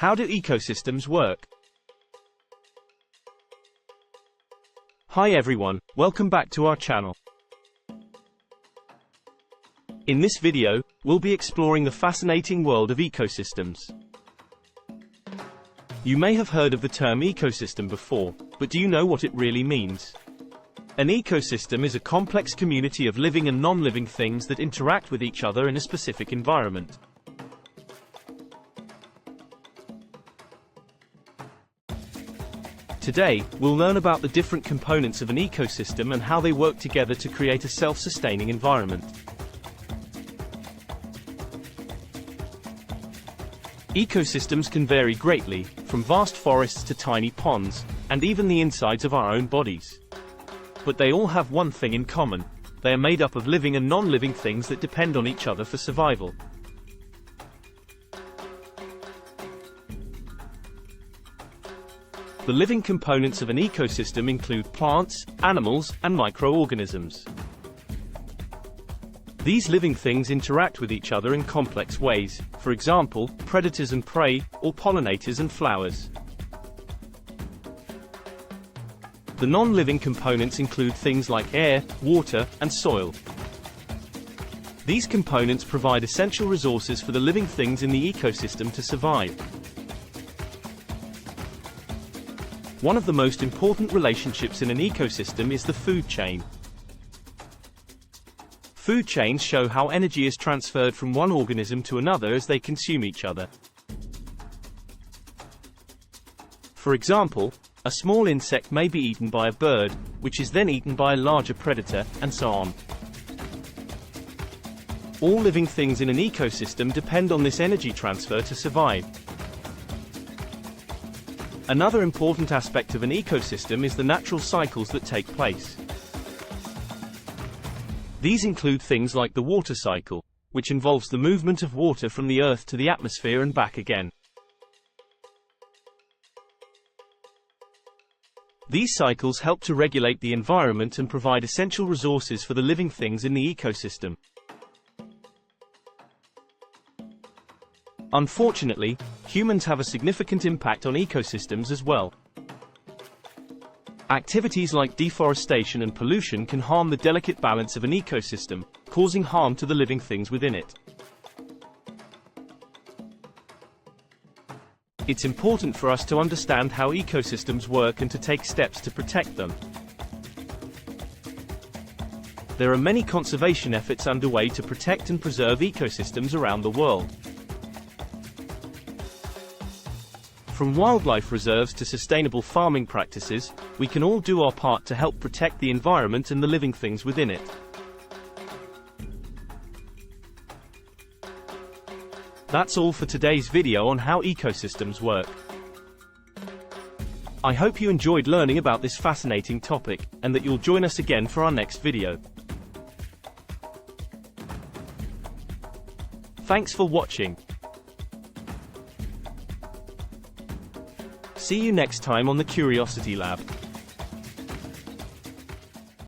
How do ecosystems work? Hi everyone, welcome back to our channel. In this video, we'll be exploring the fascinating world of ecosystems. You may have heard of the term ecosystem before, but do you know what it really means? An ecosystem is a complex community of living and non-living things that interact with each other in a specific environment. Today, we'll learn about the different components of an ecosystem and how they work together to create a self-sustaining environment. Ecosystems can vary greatly, from vast forests to tiny ponds, and even the insides of our own bodies. But they all have one thing in common: they are made up of living and non-living things that depend on each other for survival. The living components of an ecosystem include plants, animals, and microorganisms. These living things interact with each other in complex ways, for example, predators and prey, or pollinators and flowers. The non-living components include things like air, water, and soil. These components provide essential resources for the living things in the ecosystem to survive. One of the most important relationships in an ecosystem is the food chain. Food chains show how energy is transferred from one organism to another as they consume each other. For example, a small insect may be eaten by a bird, which is then eaten by a larger predator, and so on. All living things in an ecosystem depend on this energy transfer to survive. Another important aspect of an ecosystem is the natural cycles that take place. These include things like the water cycle, which involves the movement of water from the earth to the atmosphere and back again. These cycles help to regulate the environment and provide essential resources for the living things in the ecosystem. Unfortunately, humans have a significant impact on ecosystems as well. Activities like deforestation and pollution can harm the delicate balance of an ecosystem, causing harm to the living things within it. It's important for us to understand how ecosystems work and to take steps to protect them. There are many conservation efforts underway to protect and preserve ecosystems around the world. From wildlife reserves to sustainable farming practices, we can all do our part to help protect the environment and the living things within it. That's all for today's video on how ecosystems work. I hope you enjoyed learning about this fascinating topic, and that you'll join us again for our next video. Thanks for watching. See you next time on the Curiosity Lab.